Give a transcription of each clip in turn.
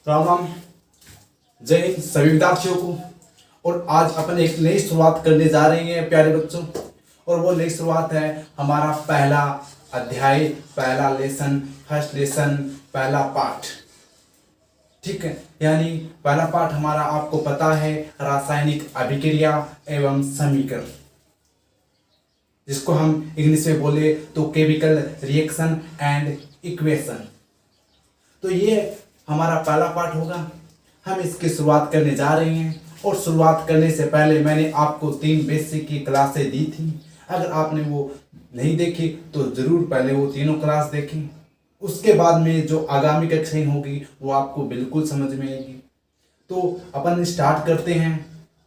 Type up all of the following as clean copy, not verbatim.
राम राम। जय हिंद सभी विद्यार्थियों को। और आज अपन एक नई शुरुआत करने जा रहे हैं प्यारे बच्चों। और वो नई शुरुआत है हमारा पहला अध्याय, पहला लेसन, फर्स्ट लेसन, पहला पाठ। ठीक है, यानी पहला पाठ हमारा आपको पता है रासायनिक अभिक्रिया एवं समीकरण, जिसको हम इंग्लिश में बोले तो केमिकल रिएक्शन एंड इक्वेशन। तो ये हमारा पहला पाठ होगा। हम इसकी शुरुआत करने जा रहे हैं। और शुरुआत करने से पहले मैंने आपको 3 बेसिक की क्लासें दी थी। अगर आपने वो नहीं देखी तो ज़रूर पहले वो तीनों क्लास देखें। उसके बाद में जो आगामी कक्षाएं होगी वो आपको बिल्कुल समझ में आएगी। तो अपन स्टार्ट करते हैं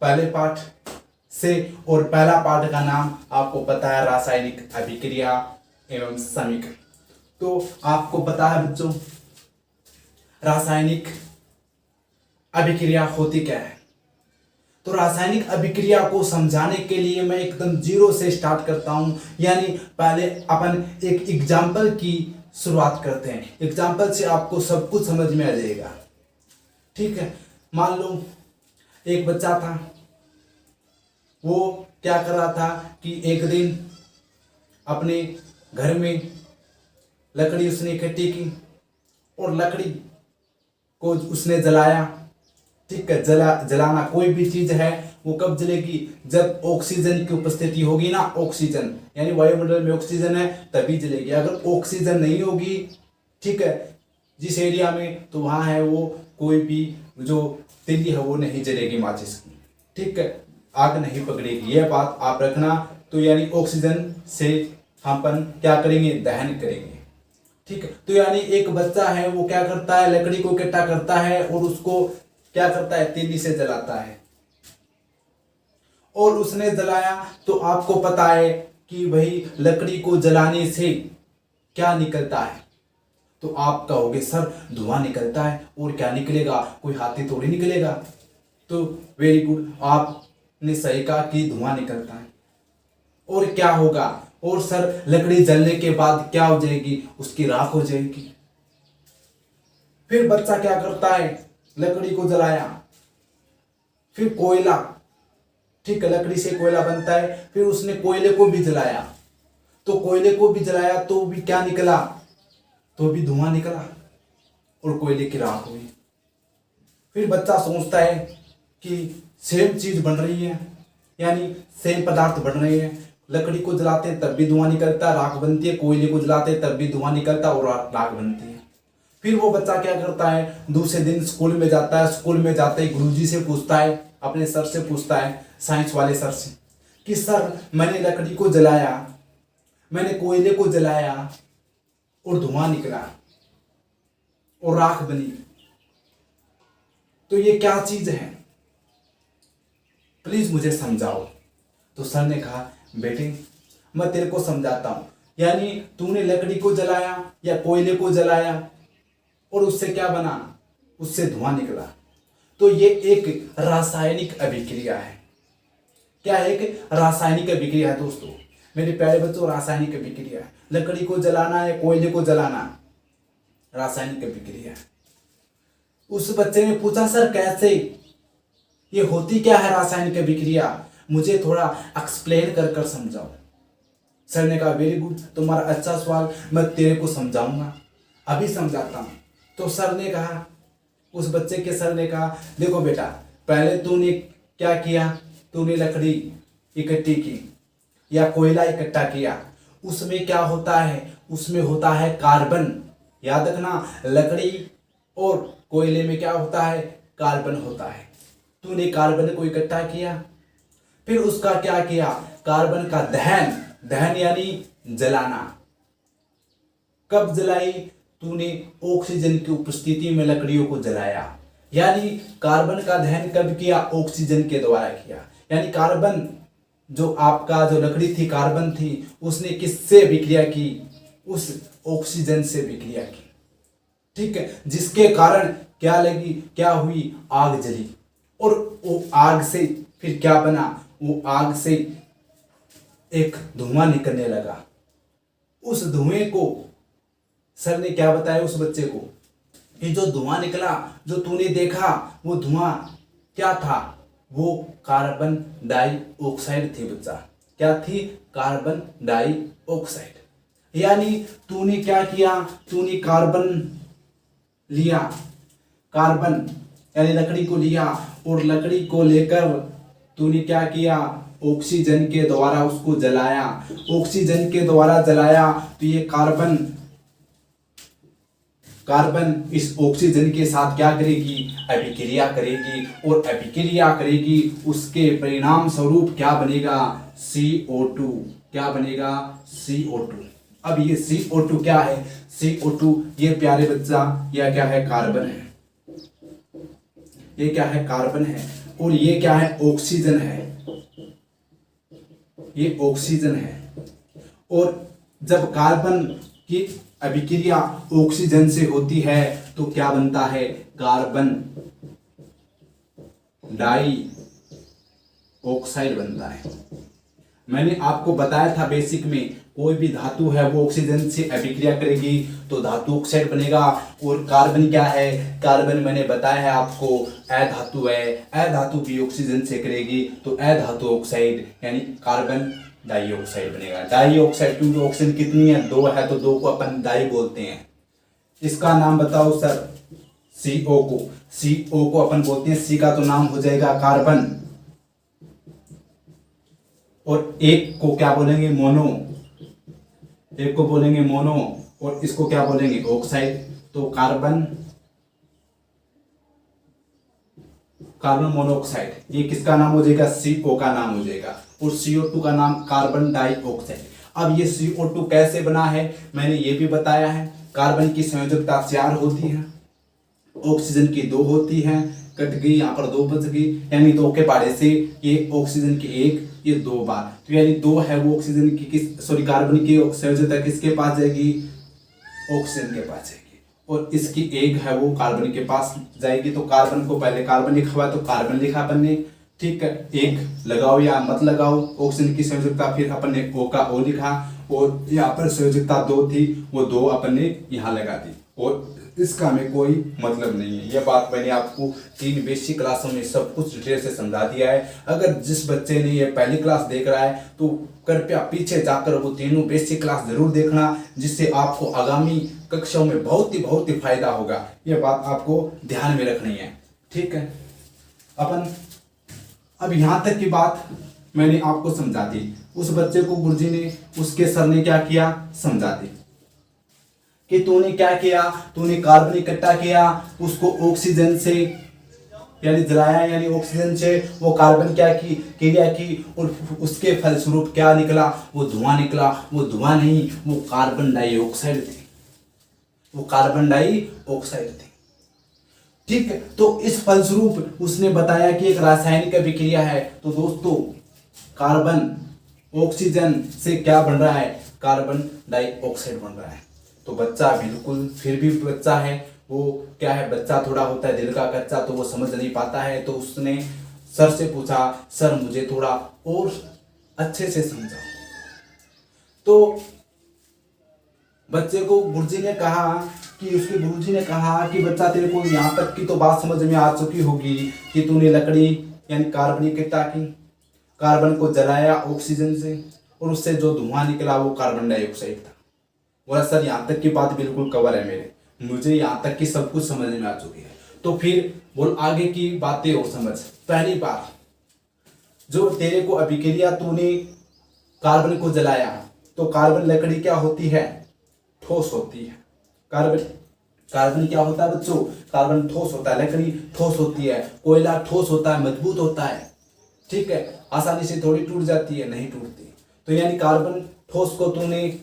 पहले पाठ से। और पहला पाठ का नाम आपको पता है रासायनिक अभिक्रिया एवं समीकरण। तो आपको पता है बच्चों रासायनिक अभिक्रिया होती क्या है। तो रासायनिक अभिक्रिया को समझाने के लिए मैं एकदम जीरो से स्टार्ट करता हूं। यानी पहले अपन एक एग्जाम्पल की शुरुआत करते हैं। एग्जाम्पल से आपको सब कुछ समझ में आ जाएगा। ठीक है, मान लो एक बच्चा था, वो क्या कर रहा था कि एक दिन अपने घर में लकड़ी उसने इकट्ठी की और लकड़ी को उसने जलाया। ठीक है, जलाना कोई भी चीज है वो कब जलेगी, जब ऑक्सीजन की उपस्थिति होगी ना। ऑक्सीजन यानी वायुमंडल में ऑक्सीजन है तभी जलेगी। अगर ऑक्सीजन नहीं होगी, ठीक है, जिस एरिया में, तो वहां है वो कोई भी जो तिल्ली है वो नहीं जलेगी माचिस की। ठीक है, आग नहीं पकड़ेगी। यह बात आप रखना। तो यानी ऑक्सीजन से हम अपन क्या करेंगे, दहन करेंगे। ठीक है, तो यानी एक बच्चा है वो क्या करता है, लकड़ी को इकट्ठा करता है और उसको क्या करता है, तीली से जलाता है। और उसने जलाया तो आपको पता है कि भाई लकड़ी को जलाने से क्या निकलता है। तो आप कहोगे सर धुआं निकलता है, और क्या निकलेगा, कोई हाथी थोड़ी निकलेगा। तो वेरी गुड, आपने सही कहा कि धुआं निकलता है। और क्या होगा, और सर लकड़ी जलने के बाद क्या हो जाएगी, उसकी राख हो जाएगी। फिर बच्चा क्या करता है, लकड़ी को जलाया, फिर कोयला, ठीक है, लकड़ी से कोयला बनता है। फिर उसने कोयले को भी जलाया, तो कोयले को भी जलाया तो भी क्या निकला, तो भी धुआं निकला और कोयले की राख हुई। फिर बच्चा सोचता है कि सेम चीज बन रही है, यानी सेम पदार्थ बन रहे हैं। लकड़ी को जलाते हैं तब भी धुआं निकलता, राख बनती है। कोयले को जलाते हैं तब भी धुआं निकलता और राख बनती है। फिर वो बच्चा क्या करता है, दूसरे दिन स्कूल में जाता है। स्कूल में जाते ही गुरुजी से पूछता है, अपने सर से पूछता है, साइंस वाले सर से, कि सर मैंने लकड़ी को जलाया, मैंने कोयले को जलाया और धुआं निकला और राख बनी, तो ये क्या चीज है, प्लीज मुझे समझाओ। तो सर ने कहा बेटे मैं तेरे को समझाता हूं। यानी तूने लकड़ी को जलाया या कोयले को जलाया और उससे क्या बना, उससे धुआं निकला। तो ये एक रासायनिक अभिक्रिया है। क्या है, एक रासायनिक अभिक्रिया है दोस्तों, मेरे प्यारे बच्चों। रासायनिक अभिक्रिया है, लकड़ी को जलाना या कोयले को जलाना रासायनिक अभिक्रिया है। उस बच्चे ने पूछा सर कैसे, ये होती क्या है रासायनिक अभिक्रिया, मुझे थोड़ा एक्सप्लेन कर कर समझाओ। सर ने कहा वेरी गुड, तुम्हारा अच्छा सवाल, मैं तेरे को समझाऊंगा, अभी समझाता हूं। तो सर ने कहा, उस बच्चे के सर ने कहा देखो बेटा, पहले तूने क्या किया, तूने लकड़ी इकट्ठी की या कोयला इकट्ठा किया। उसमें क्या होता है, उसमें होता है कार्बन। याद रखना, लकड़ी और कोयले में क्या होता है, कार्बन होता है। तूने कार्बन को इकट्ठा किया, फिर उसका क्या किया, कार्बन का दहन, दहन यानी जलाना। कब जलाई, तूने ऑक्सीजन की उपस्थिति में लकड़ियों को जलाया। यानी कार्बन का दहन कब किया, ऑक्सीजन के द्वारा किया। यानी कार्बन जो आपका जो लकड़ी थी, कार्बन थी, उसने किससे विक्रिया की, उस ऑक्सीजन से विक्रिया की। ठीक है, जिसके कारण क्या लगी, क्या हुई, आग जली। और वो आग से फिर क्या बना, वो आग से एक धुआं निकलने लगा। उस धुएं को सर ने क्या बताया उस बच्चे को, ये जो धुआं निकला, जो तूने देखा, वो धुआं क्या था? वो कार्बन डाइऑक्साइड थी बच्चा। क्या थी? Carbon dioxide. यानी तूने क्या किया? तूने कार्बन लिया, कार्बन यानी लकड़ी को लिया, और लकड़ी को लेकर तूने क्या किया? ऑक्सीजन के द्वारा उसको जलाया। ऑक्सीजन के द्वारा जलाया तो ये कार्बन इस ऑक्सीजन के साथ क्या करेगी? अभिक्रिया करेगी, और अभिक्रिया करेगी, उसके परिणाम स्वरूप क्या बनेगा? CO2। क्या बनेगा? CO2। अब ये CO2 क्या है? CO2 ये प्यारे बच्चा यह क्या है? कार्बन है। ये क्या है? कार्बन है। और ये क्या है? ऑक्सीजन है। ये ऑक्सीजन है। और जब कार्बन की अभिक्रिया ऑक्सीजन से होती है तो क्या बनता है? कार्बन डाइऑक्साइड बनता है। मैंने आपको बताया था बेसिक में, कोई भी धातु है वो ऑक्सीजन से अभिक्रिया करेगी तो धातु ऑक्साइड बनेगा। और कार्बन क्या है? कार्बन मैंने बताया है आपको अधातु है। अधातु भी ऑक्सीजन से करेगी तो अधातु ऑक्साइड यानी कार्बन डाइऑक्साइड बनेगा। डाइऑक्साइड क्योंकि ऑक्सीजन कितनी है? 2 है, तो 2 को अपन डाई बोलते हैं। इसका नाम बताओ सर। CO को, CO को अपन बोलते हैं, C का तो नाम हो जाएगा कार्बन, और एक को क्या बोलेंगे? मोनो। एक को बोलेंगे मोनो, और इसको क्या बोलेंगे? ऑक्साइड। तो कार्बन मोनोऑक्साइड, ये किसका नाम हो जाएगा? CO का नाम हो जाएगा। और CO2 का नाम कार्बन डाइऑक्साइड। अब ये CO2 कैसे बना है मैंने ये भी बताया है। कार्बन की संयोजकता 4 होती है, ऑक्सीजन की 2 होती है, कट गई यहाँ पर 2 बच गई, यानी 2 के पारे से ये ऑक्सीजन की 1, ये 2 बार, तो यानी 2 है वो ऑक्सीजन की कार्बन की संयोजकता किसके पास जाएगी? ऑक्सीजन के पास जाएगी। और इसकी 1 है वो कार्बन के पास जाएगी। तो कार्बन को पहले कार्बन लिखा हुआ है तो कार्बन लिखा अपन ने, ठीक है। 1 लगाओ या मत लगाओ, ऑक्सीजन की संयोजकता फिर अपन ने O का O लिखा, और यहाँ पर संयोजकता 2 थी, वो 2 अपन ने यहाँ लगा दी, और इसका हमें कोई मतलब नहीं है। यह बात मैंने आपको 3 बेसिक क्लासों में सब कुछ डिटेल से समझा दिया है। अगर जिस बच्चे ने ये पहली क्लास देख रहा है तो कृपया पीछे जाकर वो तीनों बेसिक क्लास जरूर देखना, जिससे आपको आगामी कक्षाओं में बहुत ही फायदा होगा। यह बात आपको ध्यान में रखनी है, ठीक है। अपन अब यहाँ तक की बात मैंने आपको समझा दी। उस बच्चे को गुरुजी ने, उसके सर ने क्या किया? समझा दी कि तूने क्या किया? तूने कार्बन इकट्ठा किया, उसको ऑक्सीजन से यानी जलाया, यानी ऑक्सीजन से वो कार्बन क्या की? क्रिया की, और उसके फलस्वरूप क्या निकला? वो धुआं निकला। वो धुआं नहीं, वो कार्बन डाइऑक्साइड थी। वो कार्बन डाइऑक्साइड थी, ठीक है। तो इस फलस्वरूप उसने बताया कि एक रासायनिक अभिक्रिया है। तो दोस्तों कार्बन ऑक्सीजन से क्या बन रहा है? कार्बन डाइऑक्साइड बन रहा है। तो बच्चा बिल्कुल फिर भी बच्चा है, वो क्या है? बच्चा थोड़ा होता है दिल का कच्चा, तो वो समझ नहीं पाता है। तो उसने सर से पूछा, सर मुझे थोड़ा और अच्छे से समझाओ। तो बच्चे को गुरुजी ने कहा कि उसके गुरुजी ने कहा कि बच्चा तेरे को यहाँ तक की तो बात समझ में आ चुकी होगी कि तूने लकड़ी यानी कार्बन इकट्ठा की, कार्बन को जलाया ऑक्सीजन से, और उससे जो धुआं निकला वो कार्बन डाइऑक्साइड था। बोला सर यहाँ तक की बात बिल्कुल कवर है मेरे, मुझे यहाँ तक की सब कुछ समझ में आ चुकी है। तो फिर बोल आगे की बातें और समझ। पहली बात, जो तेरे को अभिक्रिया तूने कार्बन को जलाया, तो कार्बन लकड़ी क्या होती है? ठोस होती है। कार्बन क्या होता है बच्चों? कार्बन ठोस होता है, लकड़ी ठोस होती है, कोयला ठोस होता है, मजबूत होता है, ठीक है। आसानी से थोड़ी टूट जाती है, नहीं टूटती। तो यानी कार्बन ठोस को तूने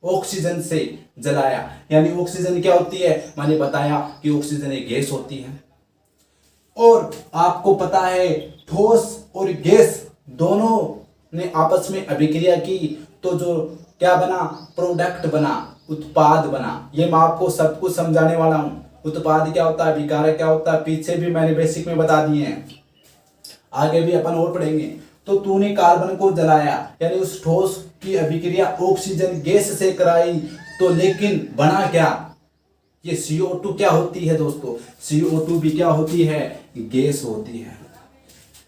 ऑक्सीजन से जलाया, यानी ऑक्सीजन क्या होती है? मैंने बताया कि ऑक्सीजन एक गैस होती है। और आपको पता है ठोस और गैस दोनों ने आपस में अभिक्रिया की तो जो क्या बना? प्रोडक्ट बना, उत्पाद बना। ये मैं आपको सब कुछ समझाने वाला हूं। उत्पाद क्या होता है, अभिकारक क्या होता है, पीछे भी मैंने बेसिक में बता दिए हैं, आगे भी अपन और पढ़ेंगे। तो तूने कार्बन को जलाया यानी उस ठोस की अभिक्रिया ऑक्सीजन गैस से कराई, तो लेकिन बना क्या? ये CO2 क्या होती है दोस्तों? CO2 भी क्या होती है? गैस होती है।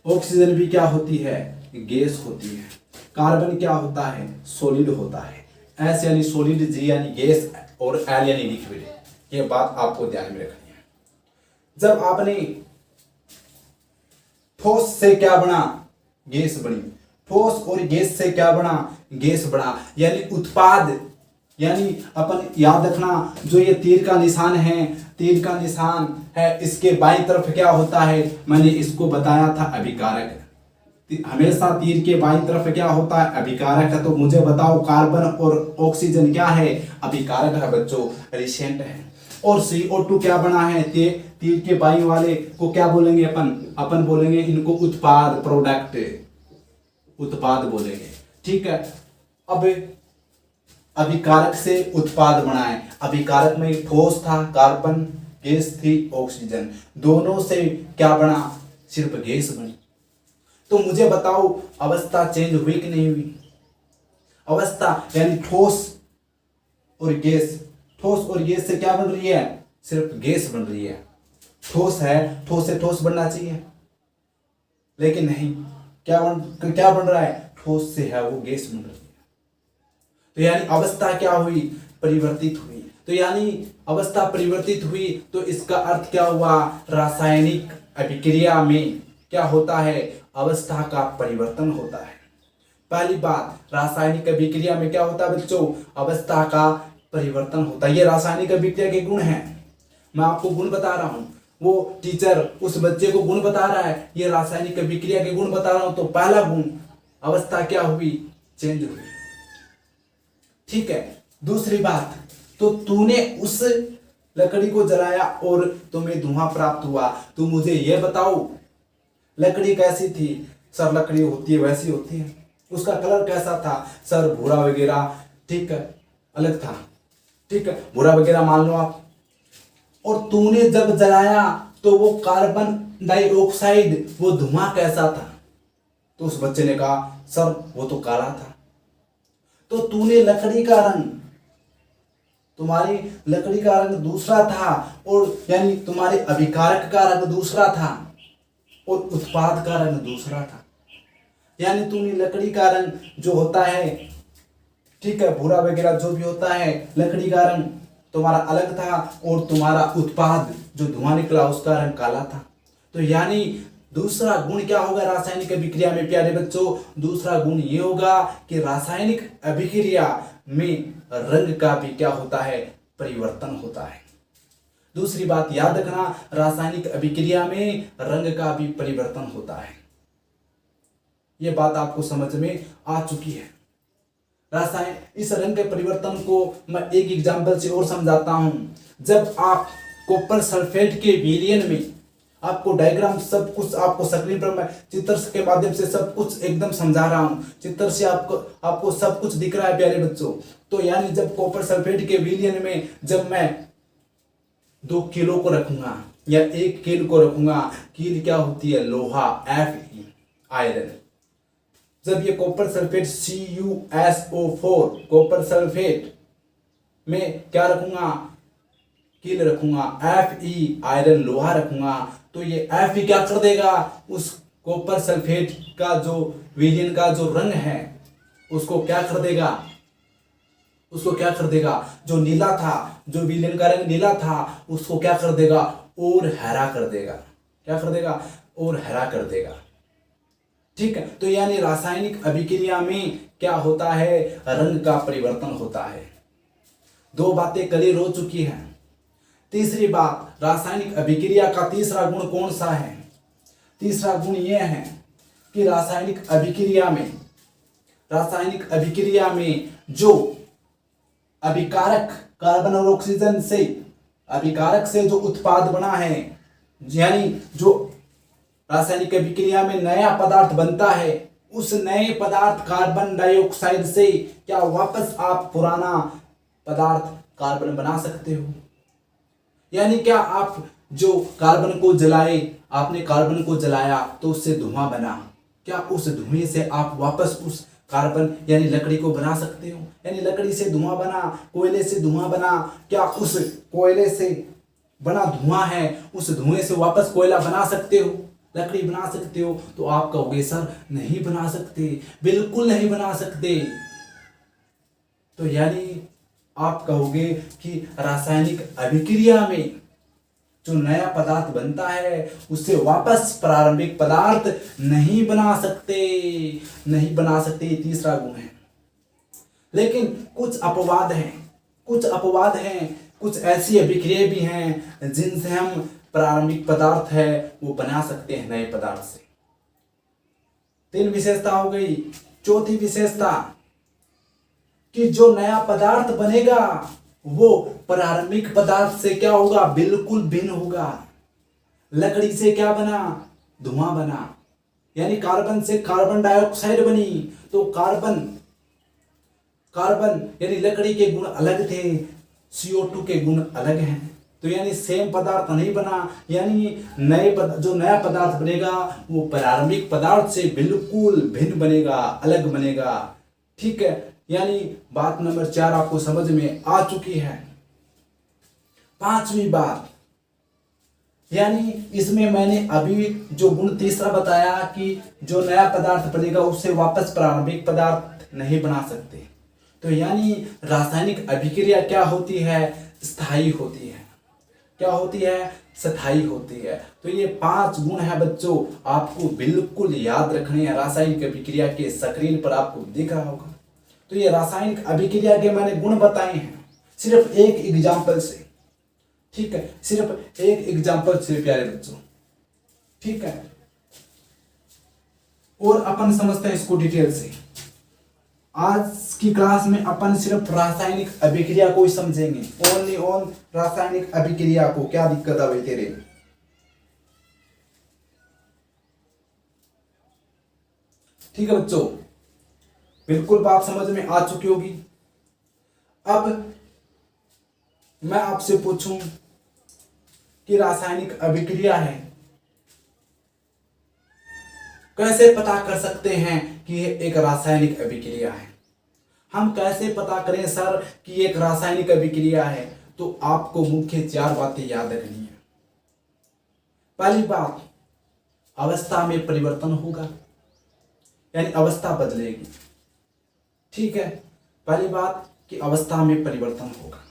ऑक्सीजन भी क्या होती है? गैस होती है। कार्बन क्या होता है? सॉलिड होता है। S यानी सॉलिड, G यानी गैस और L यानी लिक्विड। ये बात आपको ध्यान में रखनी है। जब आपने ठोस से क्या बना? गैस बनी। ठोस और गैस से क्या बना? गैस बना। यानी उत्पाद, यानी अपन याद रखना, जो ये तीर का निशान है, तीर का निशान है, इसके बाईं तरफ क्या होता है? मैंने इसको बताया था अभिकारक। हमेशा तीर के बाईं तरफ क्या होता है? अभिकारक है। तो मुझे बताओ कार्बन और ऑक्सीजन क्या है? अभिकारक है बच्चों, रिसेंट है। और CO2 क्या बना है? तीर के बाईं वाले को क्या बोलेंगे अपन बोलेंगे इनको उत्पाद, प्रोडक्ट, उत्पाद बोलेंगे। ठीक है। अब अभिकारक से उत्पाद बना है। अभिकारक में ठोस था, कार्बन, गैस थी, ऑक्सीजन, दोनों से क्या बना? सिर्फ गैस बनी। तो मुझे बताओ अवस्था चेंज हुई कि नहीं हुई? अवस्था यानी ठोस और गैस, ठोस और गैस से क्या बन रही है? सिर्फ गैस बन रही है। ठोस है, ठोस से ठोस बनना चाहिए, लेकिन नहीं। क्या बन रहा है? ठोस से है वो गैस बन रही है। तो यानी अवस्था क्या हुई? परिवर्तित हुई। तो यानी अवस्था परिवर्तित हुई, तो इसका अर्थ क्या हुआ? रासायनिक अभिक्रिया में क्या होता है? अवस्था का परिवर्तन होता है। पहली बात, रासायनिक अभिक्रिया में क्या होता है बच्चों? अवस्था का परिवर्तन होता है। ये रासायनिक अभिक्रिया के गुण हैं। मैं आपको गुण बता रहा हूं, वो टीचर उस बच्चे को गुण बता रहा है, ये रासायनिक अभिक्रिया के गुण बता रहा हूं। तो पहला गुण, अवस्था क्या हुई? चेंज हुई। ठीक है। दूसरी बात, तो तूने उस लकड़ी को जलाया और तुम्हें धुआं प्राप्त हुआ। तो मुझे यह बताओ लकड़ी कैसी थी? सर लकड़ी होती है वैसी होती है। उसका कलर कैसा था? सर भूरा वगैरह, ठीक है, अलग था। ठीक है, भूरा वगैरह मान लो आप। और तूने जब जलाया तो वो कार्बन डाइऑक्साइड, वो धुआं कैसा था? तो उस बच्चे ने कहा सर वो तो काला था। तो तूने लकड़ी का रंग, तुम्हारी लकड़ी का रंग दूसरा था, और यानी तुम्हारे अभिकारक का रंग दूसरा था और उत्पाद का रंग दूसरा था। यानी तूने लकड़ी का रंग जो होता है, ठीक है, भूरा वगैरह जो भी होता है, लकड़ी का रंग तुम्हारा अलग था और तुम्हारा उत्पाद जो धुआं निकला उसका रंग काला था। तो यानी दूसरा गुण क्या होगा रासायनिक अभिक्रिया में प्यारे बच्चों? दूसरा गुण ये होगा कि रासायनिक अभिक्रिया में रंग का भी क्या होता है? परिवर्तन होता है। दूसरी बात याद रखना, रासायनिक अभिक्रिया में रंग का भी परिवर्तन होता है। यह बात आपको समझ में आ चुकी है। इस रंग के परिवर्तन को मैं एक एग्जांपल से और समझाता हूं। जब आप कॉपर सल्फेट के विलयन में, आपको डायग्राम सब कुछ आपको स्क्रीन पर मैं चित्र के माध्यम से सब कुछ एकदम समझा रहा हूं। चित्र से आपको सब कुछ दिख रहा है प्यारे बच्चों। तो यानी जब कॉपर सल्फेट के विलयन में जब मैं 2 किलो को रखूंगा या 1 कील को रखूंगा, कील क्या होती है? लोहा, Fe, आयरन। जब ये copper sulphate CuSO4 copper sulphate में क्या रखूंगा? कील रखूंगा, Fe आयरन, लोहा रखूंगा। तो ये Fe क्या कर देगा? उस कॉपर सल्फेट का जो विलयन का जो रंग है उसको क्या कर देगा? उसको क्या कर देगा? जो नीला था, जो विलयन का रंग नीला था, उसको क्या कर देगा? और हरा कर देगा। क्या कर देगा? और हरा कर देगा। ठीक है। तो यानी रासायनिक अभिक्रिया में क्या होता है? रंग का परिवर्तन होता है। 2 बातें क्लियर हो चुकी हैं। तीसरी बात, रासायनिक अभिक्रिया का तीसरा गुण कौन सा है? तीसरा गुण यह है कि रासायनिक अभिक्रिया में जो अभिकारक कार्बन और ऑक्सीजन से, अभिकारक से जो उत्पाद बना है, यानी जो रासायनिक अभिक्रिया में नया पदार्थ बनता है, उस नए पदार्थ कार्बन डाइऑक्साइड से क्या वापस आप पुराना पदार्थ कार्बन बना सकते हो? यानी क्या आप जो कार्बन को जलाए, आपने कार्बन को जलाया तो उससे धुआं बना, क्या उस धुएं से आप वापस उस कार्बन यानी लकड़ी को बना सकते हो, यानी लकड़ी से धुआं बना, कोयले से धुआं बना, क्या उस कोयले से बना धुआं है, उस धुएं से वापस कोयला बना सकते हो, लकड़ी बना सकते हो? तो आप कहोगे सर नहीं बना सकते, बिल्कुल नहीं बना सकते। तो यानी आप कहोगे कि रासायनिक अभिक्रिया में जो नया पदार्थ बनता है उससे वापस प्रारंभिक पदार्थ नहीं बना सकते, नहीं बना सकते। ये तीसरा गुण है। लेकिन कुछ अपवाद हैं, कुछ अपवाद हैं, कुछ ऐसी अभिक्रिया भी हैं जिनसे हम प्रारंभिक पदार्थ है वो बना सकते हैं नए पदार्थ से। 3 विशेषता हो गई। चौथी विशेषता कि जो नया पदार्थ बनेगा वो प्रारंभिक पदार्थ से क्या होगा, बिल्कुल भिन्न होगा। लकड़ी से क्या बना, धुआं बना, यानी कार्बन से कार्बन डाइऑक्साइड बनी। तो कार्बन यानी लकड़ी के गुण अलग थे, CO2 के गुण अलग हैं। तो यानी सेम पदार्थ नहीं बना, यानी जो नया पदार्थ बनेगा वो प्रारंभिक पदार्थ से बिल्कुल भिन्न बनेगा, अलग बनेगा। ठीक है, यानी बात नंबर 4 आपको समझ में आ चुकी है। 5वीं बात, यानी इसमें मैंने अभी जो गुण तीसरा बताया कि जो नया पदार्थ बनेगा उससे वापस प्रारंभिक पदार्थ नहीं बना सकते। तो यानी रासायनिक अभिक्रिया क्या होती है, स्थायी होती है। क्या होती है, स्थायी होती है। तो ये 5 गुण है बच्चों, आपको बिल्कुल याद रखने हैं। रासायनिक अभिक्रिया के स्क्रीन पर आपको दिख रहा होगा। तो ये रासायनिक अभिक्रिया के मैंने गुण बताए हैं सिर्फ एक एग्जाम्पल से। ठीक है, सिर्फ एक एग्जाम्पल से प्यारे बच्चों। ठीक है, और अपन समझते हैं इसको डिटेल से। आज की क्लास में अपन सिर्फ रासायनिक अभिक्रिया को ही समझेंगे, ओनली ऑन रासायनिक अभिक्रिया को। क्या दिक्कत है भाई तेरे? ठीक है बच्चों, बिल्कुल बात समझ में आ चुकी होगी। अब मैं आपसे पूछूं कि रासायनिक अभिक्रिया है, कैसे पता कर सकते हैं कि ये एक रासायनिक अभिक्रिया है? हम कैसे पता करें सर कि ये एक रासायनिक अभिक्रिया है? तो आपको मुख्य 4 बातें याद रखनी है। पहली बात, अवस्था में परिवर्तन होगा, यानी अवस्था बदलेगी। ठीक है, पहली बात कि अवस्था में परिवर्तन होगा,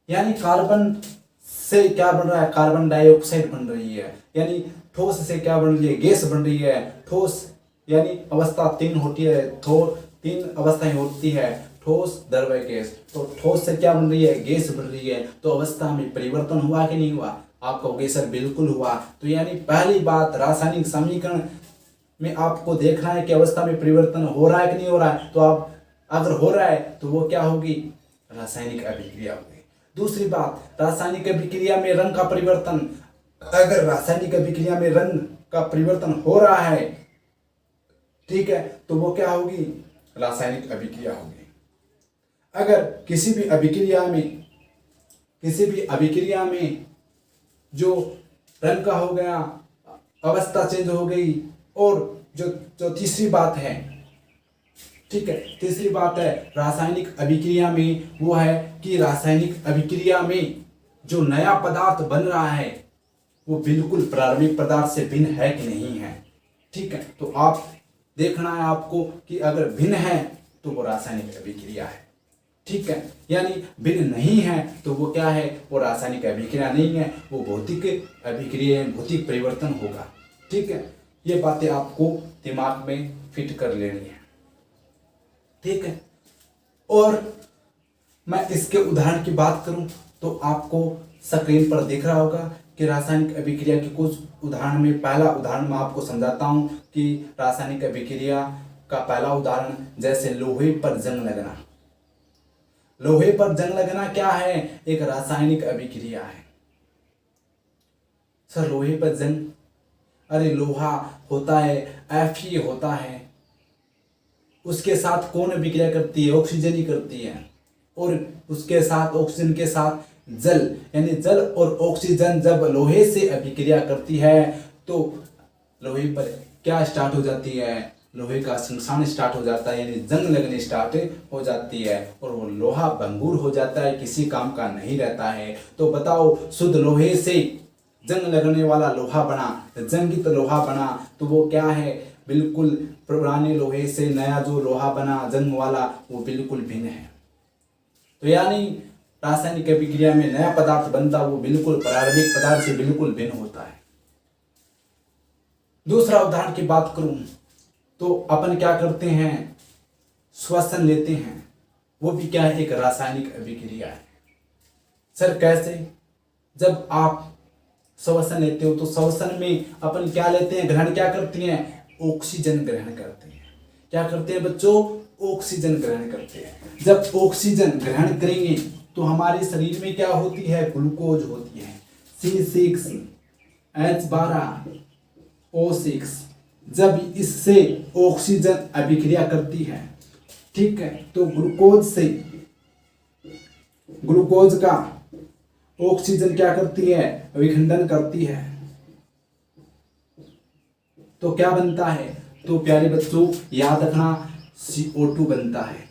यानी कार्बन से क्या बन रहा है, कार्बन डाइऑक्साइड बन रही है, यानी ठोस से क्या बन रही है, गैस बन रही है। ठोस यानी अवस्था 3 होती है, 3 अवस्थाएं होती है, ठोस, द्रव्य, गैस। तो ठोस से क्या बन रही है, गैस बन रही है। तो अवस्था में परिवर्तन हुआ कि नहीं हुआ? आप कहोगे सर बिल्कुल हुआ। तो यानी पहली बात, रासायनिक समीकरण में आपको देखना है कि अवस्था में परिवर्तन हो रहा है कि नहीं हो रहा है। तो आप अगर हो रहा है तो वो क्या होगी, रासायनिक अभिक्रिया होगी। दूसरी बात, रासायनिक अभिक्रिया में रंग का परिवर्तन, अगर रासायनिक अभिक्रिया में रंग का परिवर्तन हो रहा है, ठीक है, तो वो क्या होगी, रासायनिक अभिक्रिया होगी। अगर किसी भी अभिक्रिया में जो रंग का हो गया, अवस्था चेंज हो गई। और जो तीसरी बात है, ठीक है, तीसरी बात है रासायनिक अभिक्रिया में, वो है कि रासायनिक अभिक्रिया में जो नया पदार्थ बन रहा है वो बिल्कुल प्रारंभिक पदार्थ से भिन्न है कि नहीं है। ठीक है, तो आप देखना है आपको कि अगर भिन्न है तो वो रासायनिक अभिक्रिया है। ठीक है, यानी भिन्न नहीं है तो वो क्या है, वो रासायनिक अभिक्रिया नहीं है, वो भौतिक अभिक्रिया, भौतिक परिवर्तन होगा। ठीक है, ये बातें आपको दिमाग में फिट कर लेनी है। ठीक है, और मैं इसके उदाहरण की बात करूं तो आपको स्क्रीन पर दिख रहा होगा कि रासायनिक अभिक्रिया के कुछ उदाहरण में, पहला उदाहरण मैं आपको समझाता हूं कि रासायनिक अभिक्रिया का पहला उदाहरण, जैसे लोहे पर जंग लगना। लोहे पर जंग लगना क्या है, एक रासायनिक अभिक्रिया है। सर लोहे पर जंग, अरे लोहा होता है, Fe होता है, उसके साथ कौन अभिक्रिया करती है, ऑक्सीजन ही करती है। और उसके साथ ऑक्सीजन के साथ जल, यानी जल और ऑक्सीजन जब लोहे से अभिक्रिया करती है तो लोहे पर क्या स्टार्ट हो जाती है, लोहे का संक्षारण स्टार्ट हो जाता है, यानी जंग लगनी स्टार्ट हो जाती है और वो लोहा भंगुर हो जाता है, किसी काम का नहीं रहता है। तो बताओ, शुद्ध लोहे से जंग लगने वाला लोहा बना, जंगित लोहा बना, तो वो क्या है, बिल्कुल पुराने लोहे से नया जो लोहा बना जंग वाला, वो बिल्कुल भिन्न है। तो यानी रासायनिक अभिक्रिया में नया पदार्थ बनता, वो बिल्कुल प्रारंभिक पदार्थ से बिल्कुल भिन्न होता है। दूसरा उदाहरण की बात करूं तो अपन क्या करते हैं, श्वसन लेते हैं, वो भी क्या है, एक रासायनिक अभिक्रिया है। सर कैसे? जब आप श्वसन लेते हो तो श्वसन में अपन क्या लेते हैं, ग्रहण क्या करते हैं, ऑक्सीजन ग्रहण करते हैं। क्या करते हैं बच्चों, ऑक्सीजन ग्रहण करते हैं। जब ऑक्सीजन ग्रहण करेंगे तो हमारे शरीर में क्या होती है, ग्लूकोज होती है, C6H12O6। जब इससे ऑक्सीजन अभिक्रिया करती है, ठीक है, तो ग्लूकोज से ग्लूकोज का ऑक्सीजन क्या करती है, विखंडन करती है, तो क्या बनता है, तो प्यारे बच्चों याद रखना, CO2 बनता है,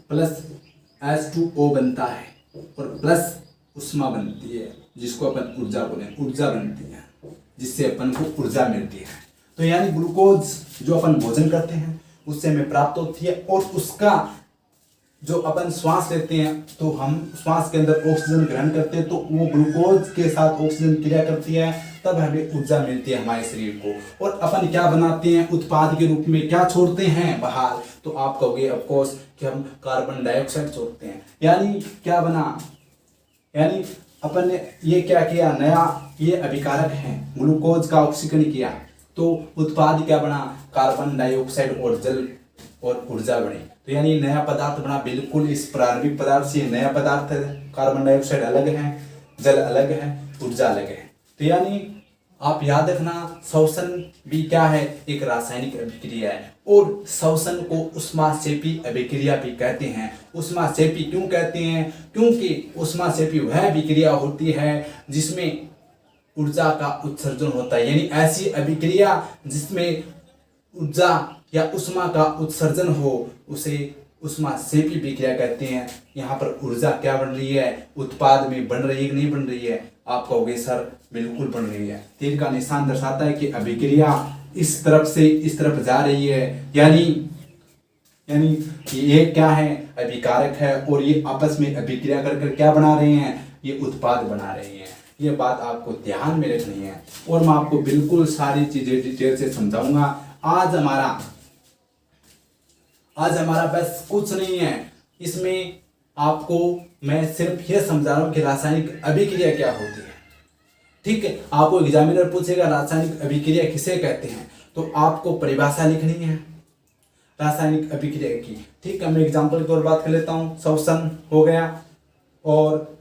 प्लस H2O बनता है और प्लस उष्मा बनती है, जिसको अपन ऊर्जा बोले, ऊर्जा बनती है, जिससे अपन को ऊर्जा मिलती है। तो यानी ग्लूकोज जो अपन भोजन करते हैं उससे हमें प्राप्त होती है, और उसका जो अपन श्वास लेते हैं तो हम श्वास के अंदर ऑक्सीजन ग्रहण करते हैं, तो वो ग्लूकोज के साथ ऑक्सीजन क्रिया करती है, तब हमें ऊर्जा मिलती है हमारे शरीर को। और अपन क्या बनाते हैं, उत्पाद के रूप में क्या छोड़ते हैं बाहर, तो आप कहोगे ऑफकोर्स कि हम कार्बन डाइऑक्साइड छोड़ते हैं। यानी क्या बना, यानी अपन ने ये क्या किया, नया ये अभिकारक है, ग्लूकोज का ऑक्सीकरण किया, तो उत्पाद क्या बना, कार्बन डाइऑक्साइड और जल और ऊर्जा बनी। तो यानी नया पदार्थ बना, बिल्कुल इस प्रारंभिक पदार्थ से नया पदार्थ है। कार्बन डाइऑक्साइड अलग है, जल अलग है, ऊर्जा अलग है। तो यानी आप याद रखना, श्वसन भी क्या है, एक रासायनिक अभिक्रिया है, और श्वसन को ऊष्माक्षेपी अभिक्रिया भी कहते हैं। ऊष्माक्षेपी क्यों कहते हैं, क्योंकि ऊष्माक्षेपी वह अभिक्रिया होती है जिसमें ऊर्जा का उत्सर्जन होता है, यानी ऐसी अभिक्रिया जिसमें ऊर्जा या उष्मा का उत्सर्जन हो, उसे ऊष्माक्षेपी विक्रिया कहते हैं। यहाँ पर ऊर्जा क्या बन रही है, उत्पाद में बन रही है कि नहीं बन रही है, आप कहोगे सर बिल्कुल बन रही है। तीर का निशान दर्शाता है कि अभिक्रिया इस तरफ से इस तरफ जा रही है, यानी ये क्या है, अभिकारक है, और ये आपस में अभिक्रिया कर कर क्या बना रहे हैं, ये उत्पाद बना रहे हैं। ये बात आपको ध्यान में रखनी है, और मैं आपको बिल्कुल सारी चीजें डिटेल से समझाऊंगा। आज हमारा बस कुछ नहीं है, इसमें आपको मैं सिर्फ ये समझा रहा हूं कि रासायनिक अभिक्रिया क्या होती है। ठीक है, आपको एग्जामिनर पूछेगा रासायनिक अभिक्रिया किसे कहते हैं, तो आपको परिभाषा लिखनी है रासायनिक अभिक्रिया की। ठीक है, मैं एग्जाम्पल की ओर बात कर लेता हूँ। श्वसन हो गया, और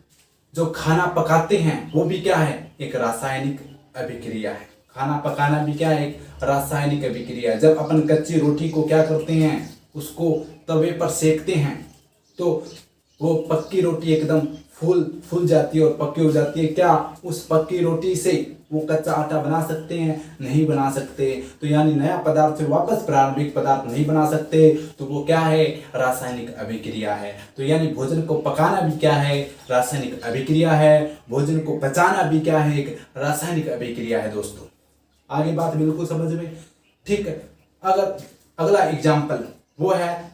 जो खाना पकाते हैं वो भी क्या है, एक रासायनिक अभिक्रिया है। खाना पकाना भी क्या है, एक रासायनिक अभिक्रिया है। जब अपन कच्ची रोटी को क्या करते हैं, उसको तवे पर सेकते हैं, तो वो पक्की रोटी एकदम फूल जाती है और पक्की हो जाती है। क्या उस पक्की रोटी से वो कच्चा आटा बना सकते हैं, नहीं बना सकते। तो यानी नया पदार्थ से वापस प्रारंभिक पदार्थ नहीं बना सकते, तो वो क्या है, रासायनिक अभिक्रिया है। तो यानी भोजन को पकाना भी क्या है, रासायनिक अभिक्रिया है। भोजन को पचाना भी क्या है, एक रासायनिक अभिक्रिया है। दोस्तों आगे बात बिल्कुल समझ में। ठीक है, अगर अगला एग्जाम्पल वो है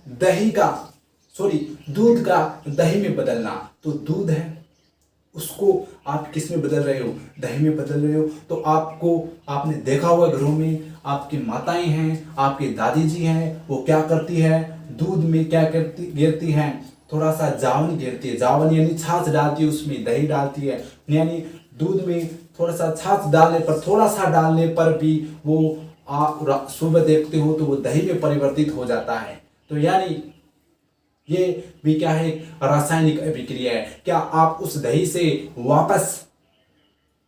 दूध का दही में बदलना। तो दूध है, उसको आप किस में बदल रहे हो, दही में बदल रहे हो। तो आपने देखा होगा घरों में आपकी माताएं हैं, आपकी दादी जी हैं, वो क्या करती है, दूध में क्या गिरती हैं, थोड़ा सा जावन गिरती है। जावन यानी छाछ डालती है, उसमें दही डालती है। यानी दूध में थोड़ा सा छाछ डालने पर, थोड़ा सा डालने पर भी वो आप सुबह देखते हो तो वो दही में परिवर्तित हो जाता है। तो यानी ये भी क्या है, रासायनिक अभिक्रिया है। क्या आप उस दही से वापस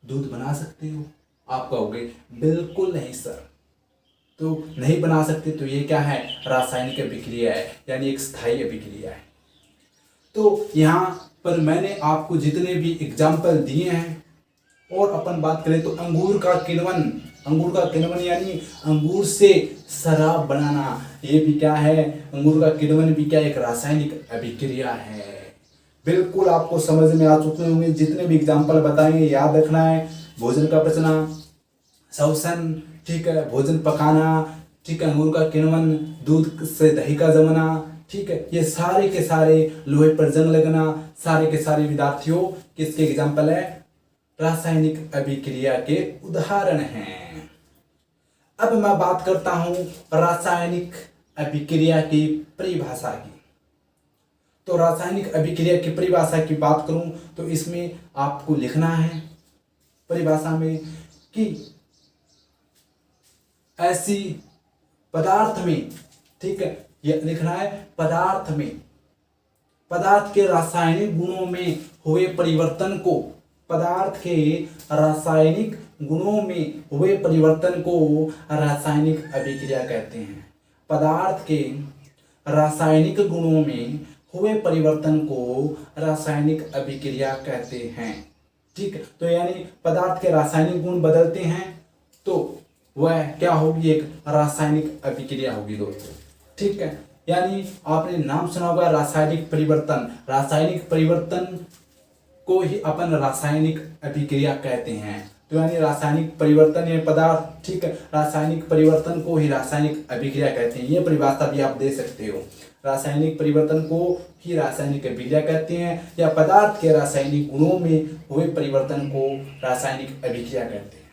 दूध बना सकते हो, आप कहोगे बिल्कुल नहीं सर, तो नहीं बना सकते। तो ये क्या है, रासायनिक अभिक्रिया है, यानी एक स्थायी अभिक्रिया है। तो यहाँ पर मैंने आपको जितने भी एग्जाम्पल दिए हैं, और अपन बात करें तो अंगूर का किण्वन अंगूर का किण्वन यानी अंगूर से शराब बनाना, ये भी क्या है, अंगूर का किण्वन भी क्या एक रासायनिक अभिक्रिया है। बिल्कुल आपको समझ में आ चुके होंगे, जितने भी एग्जाम्पल बताएंगे याद रखना है। भोजन का पचना, श्वसन, ठीक है, भोजन पकाना, ठीक है, अंगूर का किण्वन, दूध से दही का जमना, ठीक है, ये सारे के सारे, लोहे पर जंग लगना, सारे के सारे विद्यार्थियों किसके एग्जाम्पल है, रासायनिक अभिक्रिया के उदाहरण हैं। अब मैं बात करता हूं रासायनिक अभिक्रिया की परिभाषा की। तो रासायनिक अभिक्रिया की परिभाषा की बात करूं तो इसमें आपको लिखना है परिभाषा में कि ऐसी पदार्थ में, ठीक है, ये लिखना है पदार्थ में, पदार्थ के रासायनिक गुणों में हुए परिवर्तन को, पदार्थ के रासायनिक गुणों में हुए परिवर्तन को रासायनिक अभिक्रिया कहते हैं। पदार्थ के रासायनिक गुणों में हुए परिवर्तन को रासायनिक अभिक्रिया कहते हैं। ठीक है, तो यानी पदार्थ के रासायनिक गुण बदलते हैं तो वह क्या होगी, एक रासायनिक अभिक्रिया होगी दोस्तों। ठीक है, यानी आपने नाम सुना होगा रासायनिक परिवर्तन, रासायनिक परिवर्तन को ही अपन रासायनिक अभिक्रिया कहते हैं। तो यानी रासायनिक परिवर्तन या पदार्थ, ठीक है, रासायनिक परिवर्तन को ही रासायनिक अभिक्रिया कहते हैं। ये परिभाषा भी आप दे सकते हो, रासायनिक परिवर्तन को ही रासायनिक अभिक्रिया कहते हैं, या पदार्थ के रासायनिक गुणों में हुए परिवर्तन को रासायनिक अभिक्रिया कहते हैं।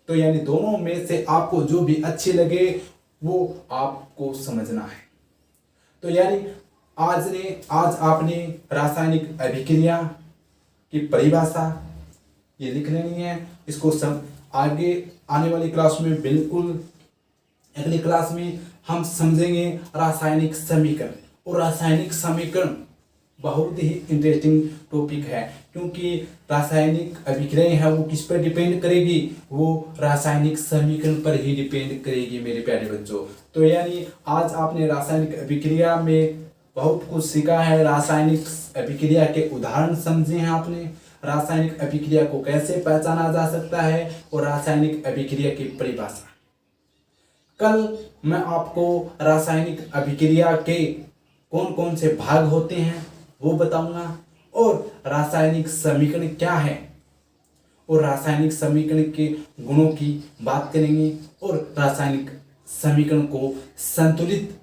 तो यानी दोनों में से आपको जो भी अच्छे लगे वो आपको समझना है। तो यानी आज आपने रासायनिक अभिक्रिया की परिभाषा ये लिख लेनी है। इसको सब आगे आने वाली क्लास में, बिल्कुल अगली क्लास में हम समझेंगे रासायनिक समीकरण। और रासायनिक समीकरण बहुत ही इंटरेस्टिंग टॉपिक है, क्योंकि रासायनिक अभिक्रिया है वो किस पर डिपेंड करेगी, वो रासायनिक समीकरण पर ही डिपेंड करेगी मेरे प्यारे बच्चों। तो यानी आज आपने रासायनिक अभिक्रिया में बहुत कुछ सीखा है, रासायनिक अभिक्रिया के उदाहरण समझे हैं आपने, रासायनिक अभिक्रिया को कैसे पहचाना जा सकता है और रासायनिक अभिक्रिया की परिभाषा। कल मैं आपको रासायनिक अभिक्रिया के कौन कौन से भाग होते हैं वो बताऊंगा, और रासायनिक समीकरण क्या है, और रासायनिक समीकरण के गुणों की बात करेंगे, और रासायनिक समीकरण को संतुलित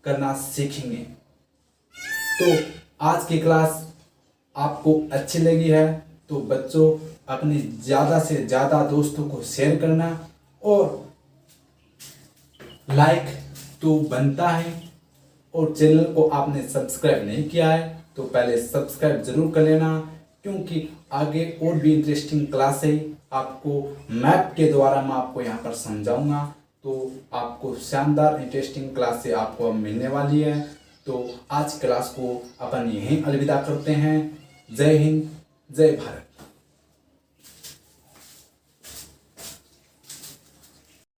करना सीखेंगे। तो आज की क्लास आपको अच्छी लगी है तो बच्चों अपने ज़्यादा से ज़्यादा दोस्तों को शेयर करना, और लाइक तो बनता है, और चैनल को आपने सब्सक्राइब नहीं किया है तो पहले सब्सक्राइब जरूर कर लेना, क्योंकि आगे और भी इंटरेस्टिंग क्लास है आपको मैप के द्वारा मैं आपको यहाँ पर समझाऊंगा। तो आपको शानदार इंटरेस्टिंग क्लास से आपको अब मिलने वाली है। तो आज क्लास को अपन यहीं अलविदा करते हैं। जय हिंद, जय भारत।